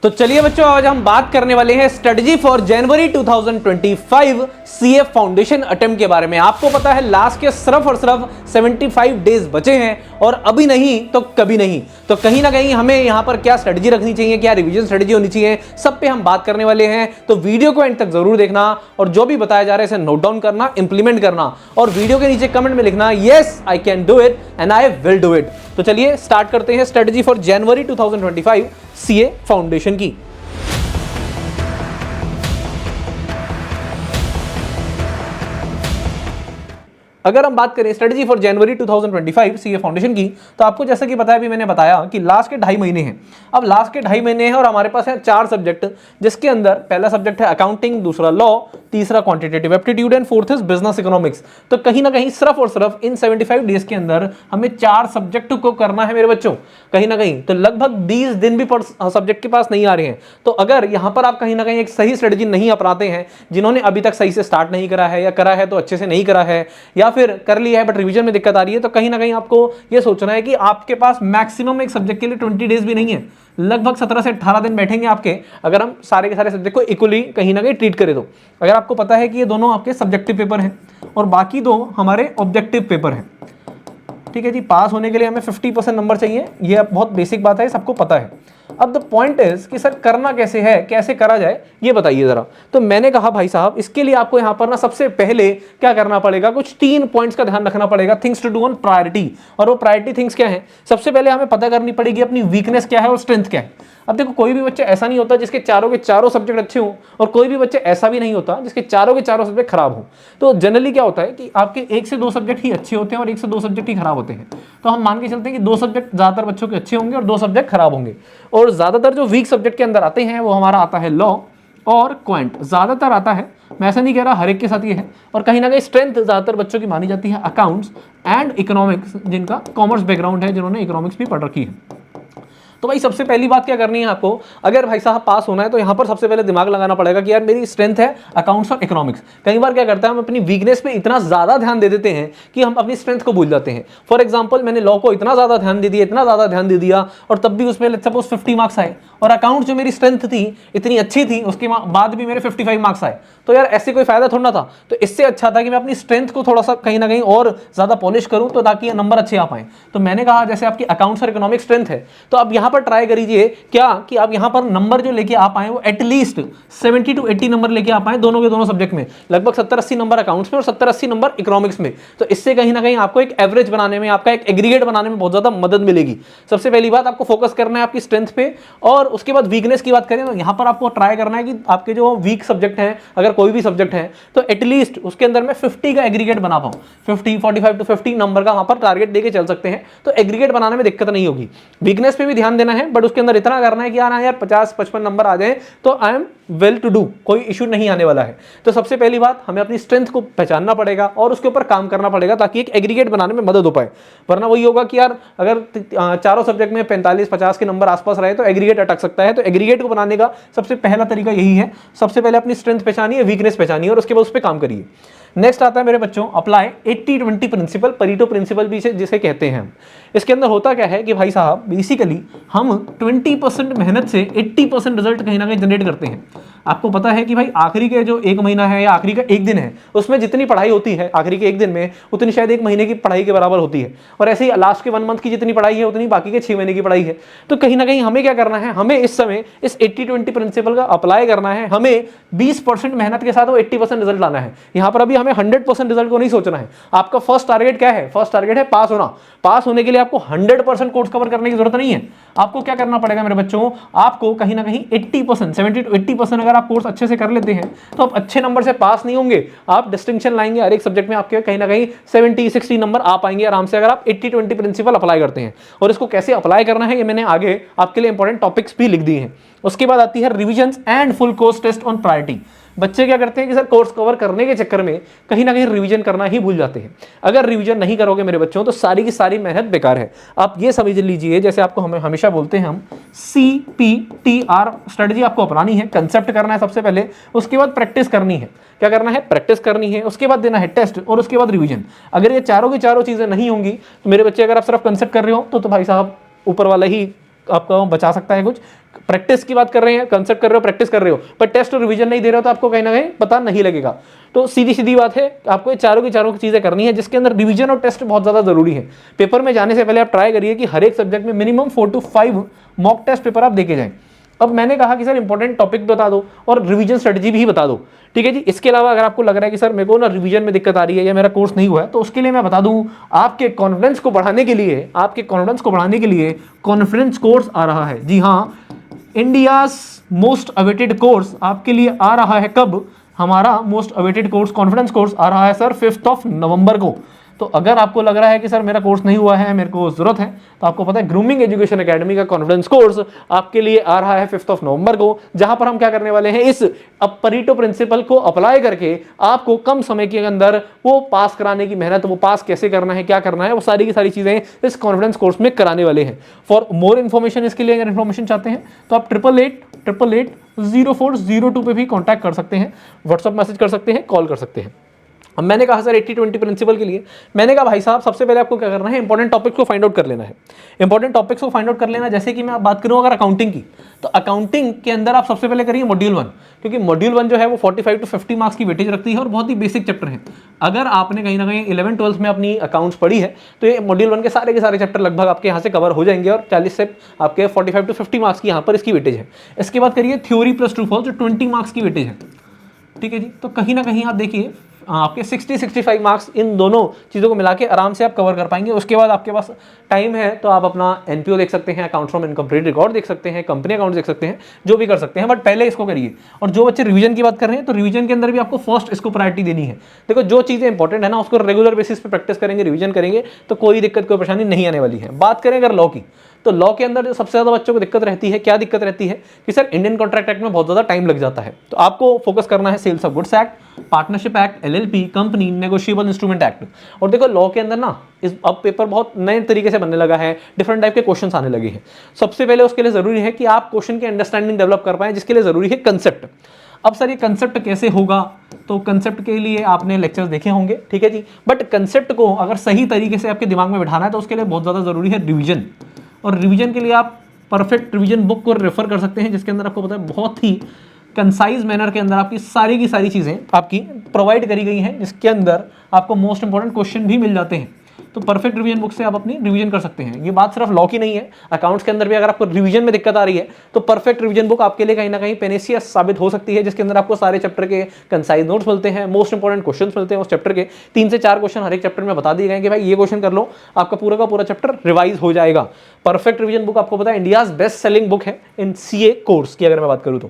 तो चलिए बच्चों, आज हम बात करने वाले हैं strategy for January 2025 CA foundation attempt के बारे में। आपको पता है लास्ट के सिर्फ और सिर्फ 75 डेज बचे हैं और अभी नहीं तो कभी नहीं। तो कहीं ना कहीं हमें यहां पर क्या स्ट्रेटजी रखनी चाहिए, क्या रिवीजन स्ट्रेटजी होनी चाहिए, सब पे हम बात करने वाले हैं। तो वीडियो को एंड तक जरूर देखना और जो भी बताया जा रहा है इसे नोट डाउन करना, इंप्लीमेंट करना और वीडियो के नीचे कमेंट में लिखना yes I can do it and I will do it. तो चलिए स्टार्ट करते हैं strategy for January 2025 CA foundation की। अगर हम बात करें strategy for January 2025 CA foundation की, तो आपको जैसा कि पता है, अभी मैंने बताया कि लास्ट के 2.5 महीने हैं। अब लास्ट के 2.5 महीने हैं और हमारे पास है 4 सब्जेक्ट, जिसके अंदर पहला सब्जेक्ट है अकाउंटिंग, दूसरा लॉ, तीसरा quantitative aptitude and fourth is business economics. तो कहीं ना कहीं सिर्फ और सिर्फ इन 75 डेज के अंदर हमें 4 सब्जेक्ट को करना है मेरे बच्चों। कहीं ना कहीं तो लगभग 20 दिन भी सब्जेक्ट के पास नहीं आ रहे हैं। तो अगर यहां पर आप कहीं ना कहीं एक सही स्ट्रेटजी नहीं अपनाते हैं, जिन्होंने अभी तक सही से स्टार्ट नहीं करा है या करा है तो अच्छे से नहीं करा है या फिर कर लिया है बट रिवीजन में दिक्कत आ रही है, तो कहीं ना कहीं आपको यह सोचना है कि आपके पास मैक्सिमम एक सब्जेक्ट के लिए 20 डेज भी नहीं है। लगभग 17 से 18 दिन बैठेंगे आपके, अगर हम सारे के सारे सब्जेक्ट को इक्वली कहीं ना कहीं ट्रीट करें तो। अगर आपको पता है कि ये दोनों आपके सब्जेक्टिव पेपर हैं और बाकी 2 हमारे ऑब्जेक्टिव पेपर हैं, ठीक है जी। पास होने के लिए हमें 50% नंबर चाहिए, ये बहुत बेसिक बात है, सबको पता है। अब द पॉइंट इज कि सर करना कैसे है, कैसे करा जाए, ये बताइए जरा। तो मैंने कहा भाई साहब, इसके लिए आपको यहां पर ना सबसे पहले क्या करना पड़ेगा, कुछ 3 पॉइंट्स का ध्यान रखना पड़ेगा, things to do on priority. और वो प्रायोरिटी थिंग्स क्या है, सबसे पहले हमें पता करनी पड़ेगी अपनी वीकनेस क्या है और स्ट्रेंथ क्या है। अब देखो, कोई भी बच्चा ऐसा नहीं होता जिसके चारों के चारों सब्जेक्ट अच्छे हों और कोई भी बच्चा ऐसा भी नहीं होता जिसके चारों के चारों सब्जेक्ट खराब हो। तो जनरली क्या होता है कि आपके 1 से 2 सब्जेक्ट ही अच्छे होते हैं और 1 से 2 सब्जेक्ट ही खराब होते हैं। तो हम मान के चलते हैं कि 2 सब्जेक्ट ज्यादातर बच्चों के अच्छे होंगे और 2 सब्जेक्ट खराब होंगे। और ज्यादातर जो वीक सब्जेक्ट के अंदर आते हैं वो हमारा आता है लॉ और क्वांट, ज्यादातर आता है। मैं ऐसा नहीं कह रहा हर एक के साथ ये है। और कहीं ना कहीं स्ट्रेंथ ज्यादातर बच्चों की मानी जाती है अकाउंट्स एंड इकोनॉमिक्स, जिनका कॉमर्स बैकग्राउंड है, जिन्होंने इकोनॉमिक्स भी पढ़ रखी है। तो भाई सबसे पहली बात क्या करनी है आपको, अगर भाई साहब पास होना है तो यहां पर सबसे पहले दिमाग लगाना पड़ेगा कि यार मेरी स्ट्रेंथ है अकाउंट्स और इकोनॉमिक्स। कई बार क्या करता है, हम अपनी वीकनेस पे इतना ज्यादा ध्यान दे देते हैं कि हम अपनी स्ट्रेंथ को भूल जाते हैं। फॉर एग्जांपल, मैंने लॉ को इतना ज्यादा ध्यान दे दिया, इतना ज्यादा ध्यान दे दिया और तब भी उसमें लेट्स सपोज 50 मार्क्स आए, और अकाउंट जो मेरी स्ट्रेंथ थी इतनी अच्छी थी, उसके बाद भी मेरे 55 मार्क्स आए। तो यार ऐसे कोई फायदा थोड़ा ना था। तो इससे अच्छा था कि मैं अपनी स्ट्रेंथ को थोड़ा सा कहीं ना कहीं और ज्यादा पॉलिश करूं, तो ताकि ये नंबर अच्छे आ पाए। तो मैंने कहा जैसे आपकी अकाउंट्स और इकोनॉमिक स्ट्रेंथ है, तो आप यहां पर ट्राई करिए क्या कि आप यहां पर नंबर जो लेके आ पाए वो एटलीस्ट 70 to 80 नंबर लेके आ पाए दोनों के दोनों सब्जेक्ट में। लगभग 70-80 नंबर अकाउंट्स में और 70-80 नंबर इकोनॉमिक्स में। तो इससे कहीं ना कहीं आपको एक एवरेज बनाने में, आपका एक एग्रीगेट बनाने में बहुत ज्यादा मदद मिलेगी। सबसे पहली बात, आपको फोकस करना है आपकी स्ट्रेंथ पे। और उसके बाद वीकनेस की बात करें तो यहां पर आपको ट्राई करना है कि आपके जो वीक सब्जेक्ट हैं, अगर कोई भी सब्जेक्ट है तो एटलीस्ट उसके अंदर मैं 50 का एग्रीगेट बना पाऊं। 45 to 50 नंबर का वहां पर टारगेट देके चल सकते हैं, तो एग्रीगेट बनाने में दिक्कत नहीं होगी। वीकनेस पे भी ध्यान देना है, बट उसके अंदर इतना करना है कि यार 50-55 नंबर आ जाए तो I am well to do, कोई इशू नहीं आने वाला है। तो सबसे पहली बात, हमें अपनी स्ट्रेंथ को पहचानना पड़ेगा और उसके ऊपर काम करना पड़ेगा ताकि एक एग्रीगेट बनाने में मदद हो पाए। वरना वही होगा कि यार अगर चारों सब्जेक्ट में 45-50 के नंबर आसपास रहे तो एग्रीगेट अटक सकता है। तो एग्रीगेट को बनाने का सबसे पहला तरीका यही है, सबसे पहले अपनी स्ट्रेंथ पहचानिए, वीकनेस पहचानिए और उसके बाद उस पर काम करिए। नेक्स्ट आता है मेरे बच्चों अप्लाई 80-20 प्रिंसिपल, परीटो प्रिंसिपल भी जिसे कहते हैं। इसके अंदर होता क्या है कि भाई साहब बेसिकली हम 20% मेहनत से 80% रिजल्ट कहीं ना कहीं जनरेट करते हैं। आपको पता है कि भाई आखिरी के जो 1 महीना है या आखिरी का 1 दिन है, उसमें जितनी पढ़ाई होती है आखिरी के 1 दिन में, उतनी शायद 1 महीने की पढ़ाई के बराबर होती है। और ऐसे ही लास्ट के 1 मंथ की जितनी पढ़ाई है उतनी बाकी के 6 महीने की पढ़ाई है। तो कहीं ना कहीं हमें क्या करना है, हमें इस समय इस 80-20 प्रिंसिपल का अप्लाई करना है। हमें 20% मेहनत के साथ वो 80% रिजल्ट लाना है। यहां पर अभी हमें 100% रिजल्ट को नहीं सोचना है। आपका फर्स्ट टारगेट क्या है, फर्स्ट टारगेट है पास होना। पास होने के लिए आपको 100% कोर्स कवर करने की जरूरत नहीं है। आपको क्या करना पड़ेगा मेरे बच्चों, आपको कहीं ना कहीं 80%, 70 to 80% अगर आप कोर्स अच्छे से कर लेते हैं तो आप अच्छे नंबर से पास नहीं होंगे, आप डिस्टिंक्शन लाएंगे हर एक सब्जेक्ट में। आपके कहीं ना कहीं 70-60 नंबर आ पाएंगे आराम से, अगर आप 80-20 प्रिंसिपल अप्लाई करते हैं। और इसको कैसे अप्लाई करना है ये मैंने आगे आपके लिए इंपॉर्टेंट टॉपिक्स भी लिख दिए हैं। उसके बाद आती है revision and full course test on priority. बच्चे क्या करते हैं कि सर कोर्स कवर करने के चक्कर में कहीं ना कहीं रिवीजन करना ही भूल जाते हैं। अगर रिवीजन नहीं करोगे मेरे बच्चों तो सारी की सारी मेहनत बेकार है। आप ये समझ लीजिए, जैसे आपको हमेशा बोलते हैं हम CPTR स्ट्रेटजी आपको अपनानी है। कंसेप्ट करना है सबसे पहले, उसके बाद प्रैक्टिस करनी है। क्या करना है, प्रैक्टिस करनी है, उसके बाद देना है टेस्ट और उसके बाद रिवीजन। अगर ये चारों की चारों चीजें नहीं होंगी तो मेरे बच्चे, अगर आप सिर्फ कंसेप्ट कर रहे हो तो भाई साहब ऊपर वाला ही आपको बचा सकता है कुछ। प्रैक्टिस की बात कर रहे हैं, कंसेप्ट कर रहे हो, प्रैक्टिस कर रहे हो, पर टेस्ट और रिवीजन नहीं दे रहे हो तो आपको कहीं ना कहीं पता नहीं लगेगा। तो सीधी सीधी बात है, आपको ये चारों की चारों चीजें करनी है, जिसके अंदर रिवीजन और टेस्ट बहुत ज्यादा जरूरी है। पेपर में जाने से पहले आप ट्राई करिए कि हर एक सब्जेक्ट में minimum 4 to 5 mock test paper आप देके जाएं। अब मैंने कहा कि सर इंपॉर्टेंट टॉपिक बता दो और रिवीजन स्ट्रेटजी भी बता दो, ठीक है जी। इसके अलावा अगर आपको लग रहा है कि सर मेरे को ना रिवीजन में दिक्कत आ रही है या मेरा कोर्स नहीं हुआ है, तो उसके लिए मैं बता दूं, आपके कॉन्फिडेंस को बढ़ाने के लिए कॉन्फिडेंस कोर्स आ रहा है। जी हाँ, इंडियाज मोस्ट अवेटेड कोर्स आपके लिए आ रहा है। कब? हमारा most awaited course confidence course आ रहा है सर 5 नवंबर को। तो अगर आपको लग रहा है कि सर मेरा कोर्स नहीं हुआ है, मेरे को जरूरत है, तो आपको पता है ग्रूमिंग एजुकेशन एकेडमी का कॉन्फिडेंस कोर्स आपके लिए आ रहा है 5 नवंबर को, जहां पर हम क्या करने वाले हैं, इस परीटो प्रिंसिपल को अप्लाई करके आपको कम समय के अंदर वो पास कराने की मेहनत, वो पास कैसे करना है, क्या करना है, वो सारी की सारी चीजें इस कॉन्फिडेंस कोर्स में कराने वाले हैं। फॉर मोर इन्फॉर्मेशन, इसके लिए अगर इन्फॉर्मेशन चाहते हैं तो आप 88880402 पे भी कॉन्टैक्ट कर सकते हैं, व्हाट्सअप मैसेज कर सकते हैं, कॉल कर सकते हैं। अब मैंने कहा सर 80-20 प्रिंसिपल के लिए, मैंने कहा भाई साहब सबसे पहले आपको क्या करना है, इंपॉर्टेंट टॉपिक्स को फाइंड आउट कर लेना है। इंपॉर्टेंट टॉपिक्स को फाइंड आउट कर लेना, जैसे कि मैं आप बात करूं अगर अकाउंटिंग की, तो अकाउंटिंग के अंदर आप सबसे पहले करिए मॉड्यूल 1, क्योंकि मॉड्यूल 1 जो है वो 45 to 50 मार्क्स की वेटेज रखती है और बहुत ही बेसिक चैप्टर है। अगर आपने कहीं ना कहीं 11-12 में अपनी अकाउंट्स पढ़ी है तो ये मॉड्यूल 1 के सारे चैप्टर लगभग आपके यहाँ से कवर हो जाएंगे और 40 से आपके 45 to 50 मार्क्स की यहाँ पर इसकी वेटेज है। इसके बाद करिए थ्योरी प्लस ट्रू फॉल्स, जो 20 मार्क्स की वेटेज है, ठीक है जी। तो कहीं ना कहीं आप देखिए आपके 60-65 मार्क्स इन दोनों चीज़ों को मिला के आराम से आप कवर कर पाएंगे। उसके बाद आपके पास टाइम है तो आप अपना एनपीओ देख सकते हैं, अकाउंट फ्रॉम इनकम्प्लीट रिकॉर्ड देख सकते हैं, कंपनी अकाउंट देख सकते हैं, जो भी कर सकते हैं, बट पहले इसको करिए। और जो बच्चे रिवीजन की बात कर रहे हैं तो रिवीजन के अंदर भी आपको फर्स्ट इसको प्रायोरिटी देनी है। देखो जो चीज़ें इंपॉर्टेंट है ना उसको रेगुलर बेसिस पे प्रैक्टिस करेंगे, रिवीजन करेंगे तो कोई दिक्कत कोई परेशानी नहीं आने वाली है। बात करें अगर लॉ की, तो लॉ के अंदर जो सबसे ज्यादा बच्चों को दिक्कत रहती है, क्या दिक्कत रहती है कि सर इंडियन कॉन्ट्रैक्ट एक्ट में बहुत ज्यादा टाइम लग जाता है। तो आपको फोकस करना है sales of goods act, partnership act, LLP, company negotiable instrument act. और देखो लॉ के अंदर ना इस अब पेपर बहुत नए तरीके से बनने लगा है, डिफरेंट टाइप के क्वेश्चंस आने लगे हैं। सबसे पहले उसके लिए जरूरी है कि आप क्वेश्चन की अंडरस्टैंडिंग डेवलप कर पाए, जिसके लिए जरूरी है कंसेप्ट। अब सर ये कंसेप्ट कैसे होगा, तो कंसेप्ट के लिए आपने लेक्चर्स देखे होंगे, ठीक है जी। बट कंसेप्ट को अगर सही तरीके से आपके दिमाग में बिठाना है तो उसके लिए बहुत ज्यादा जरूरी है रिवीजन। और रिवीजन के लिए आप परफेक्ट रिवीजन बुक को रेफर कर सकते हैं, जिसके अंदर आपको पता है बहुत ही कंसाइज मैनर के अंदर आपकी सारी की सारी चीज़ें आपकी प्रोवाइड करी गई हैं, जिसके अंदर आपको मोस्ट इंपॉर्टेंट क्वेश्चन भी मिल जाते हैं। तो परफेक्ट रिवीजन बुक से आप अपनी रिवीजन कर सकते हैं। ये बात सिर्फ लॉ की नहीं है, अकाउंट्स के अंदर भी अगर आपको रिवीजन में दिक्कत आ रही है तो परफेक्ट रिवीजन बुक आपके लिए कहीं ना कहीं पेनेसियस साबित हो सकती है, जिसके अंदर आपको सारे चैप्टर के कंसाइज नोट्स मिलते हैं, मोस्ट इंपॉर्टेंट क्वेश्चंस मिलते हैं। उस चैप्टर के 3 से 4 क्वेश्चन हर एक चैप्टर में बता दिए गए कि भाई ये क्वेश्चन कर लो, आपका पूरा का पूरा चैप्टर रिवाइज हो जाएगा। परफेक्ट रिवीजन बुक आपको पता है इंडियाज बेस्ट सेलिंग बुक है इन सीए कोर्स की, अगर मैं बात करूँ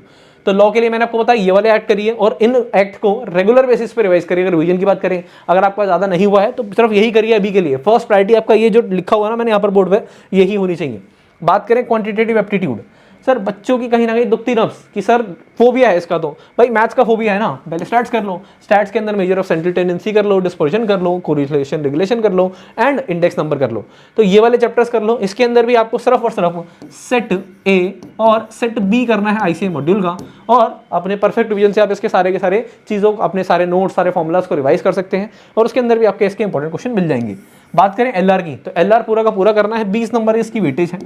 तो लॉ के लिए मैंने आपको बताया ये वाले एक्ट करिए और इन एक्ट को रेगुलर बेसिस पे रिवाइज करिए। अगर रिवीजन की बात करें, अगर आपका ज्यादा नहीं हुआ है तो सिर्फ यही करिए अभी के लिए। फर्स्ट प्रायोरिटी आपका ये जो लिखा हुआ है ना मैंने यहाँ पर बोर्ड पे, यही होनी चाहिए। बात करें क्वांटिटेटिव एप्टीट्यूड, सर बच्चों की कहीं ना कहीं दुखती नफ्स कि सर फोबिया है इसका, तो भाई मैथ्स का फोबिया है ना, पहले स्टैट्स कर लो, स्टैट्स के अंदर मेजर ऑफ सेंट्रल टेंडेंसी कर लो, डिस्पर्शन कर लो, कोरिलेशन रेगुलेशन कर लो एंड इंडेक्स नंबर कर लो। तो ये वाले चैप्टर्स कर लो। इसके अंदर भी आपको सिर्फ और सिर्फ सेट ए और सेट बी करना है आईसीए मॉड्यूल का, और अपने परफेक्ट रिवीजन से आप इसके सारे के सारे चीज़ों अपने सारे नोट्स सारे फॉर्मुलाज को रिवाइज कर सकते हैं और उसके अंदर भी आपके इसके इंपॉर्टेंट क्वेश्चन मिल जाएंगे। बात करें एलआर की, तो एलआर पूरा का पूरा करना है, 20 नंबर इसकी वेटेज है,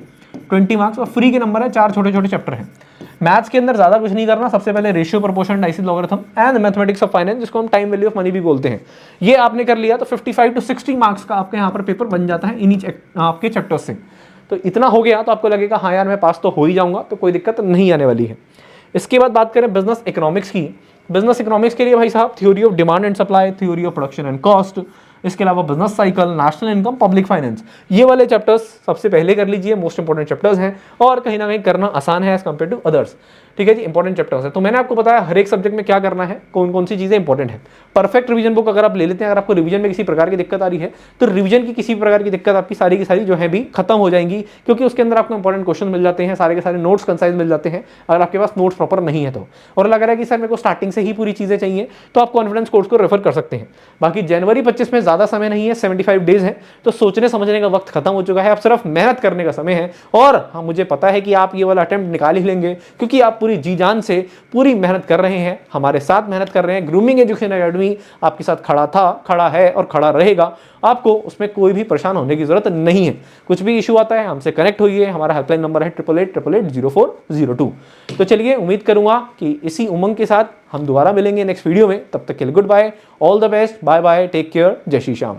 20 मार्क्स और फ्री के नंबर है, 4 छोटे छोटे चैप्टर हैं। मैथ्स के अंदर ज्यादा कुछ नहीं करना, सबसे पहले ratio proportion dices logarithm and mathematics of finance, जिसको हम टाइम वैल्यू ऑफ मनी भी बोलते हैं, ये आपने कर लिया तो 55 to 60 मार्क्स का आपके यहाँ पर पेपर बन जाता है इन्हीं आपके चैप्टर्स से। तो इतना हो गया तो आपको लगेगा हाँ यार मैं पास तो हो ही जाऊंगा, तो कोई दिक्कत नहीं आने वाली है। इसके बाद बात करें बिजनेस इकोनॉमिक्स की, बिजनेस इकोनॉमिक्स के लिए भाई साहब theory of demand and supply, theory of production and cost, इसके अलावा business cycle, national income, public finance, ये वाले चैप्टर्स सबसे पहले कर लीजिए, मोस्ट इंपॉर्टेंट चैप्टर्स हैं और कहीं ना कहीं करना आसान है एज कम्पेयर टू अदर्स। ठीक है जी, इंपॉर्टेंट चैप्टर्स है। तो मैंने आपको बताया हर एक सब्जेक्ट में क्या करना है, कौन कौन सी चीजें इंपॉर्टेंट है। परफेक्ट रिवीजन बुक अगर आप ले लेते हैं, अगर आपको रिवीजन में किसी प्रकार की दिक्कत आ रही है तो रिवीजन की किसी प्रकार की दिक्कत आपकी सारी की सारी जो है भी खत्म हो जाएंगी, क्योंकि उसके अंदर आपको इंपॉर्टेंट क्वेश्चन मिल जाते हैं, सारे के सारे नोट्स कंसाइज मिल जाते हैं अगर आपके पास नोट्स प्रॉपर नहीं है तो। और लग रहा है कि सर मेरे को स्टार्टिंग से ही पूरी चीजें चाहिए तो आप कॉन्फिडेंस कोर्स को रेफर कर सकते हैं। बाकी जनवरी 25 में ज्यादा समय नहीं है, 75 डेज है, तो सोचने समझने का वक्त खत्म हो चुका है, अब सिर्फ मेहनत करने का समय है। और हाँ, मुझे पता है कि आप ये वाला अटेम्प्ट निकाल ही लेंगे, क्योंकि आप पूरी जी जान से पूरी मेहनत कर रहे हैं, हमारे साथ मेहनत कर रहे हैं। ग्रूमिंग एजुकेशन एकेडमी आपके साथ खड़ा था, खड़ा है और खड़ा रहेगा। आपको उसमें कोई भी परेशान होने की जरूरत नहीं है। कुछ भी इशू आता है हमसे कनेक्ट होइए, हमारा हेल्पलाइन नंबर है 8888880402। तो चलिए, उम्मीद करूंगा कि इसी उमंग के साथ हम दोबारा मिलेंगे नेक्स्ट वीडियो में। तब तक के लिए goodbye, all the best, bye bye, take care, जय श्री श्याम।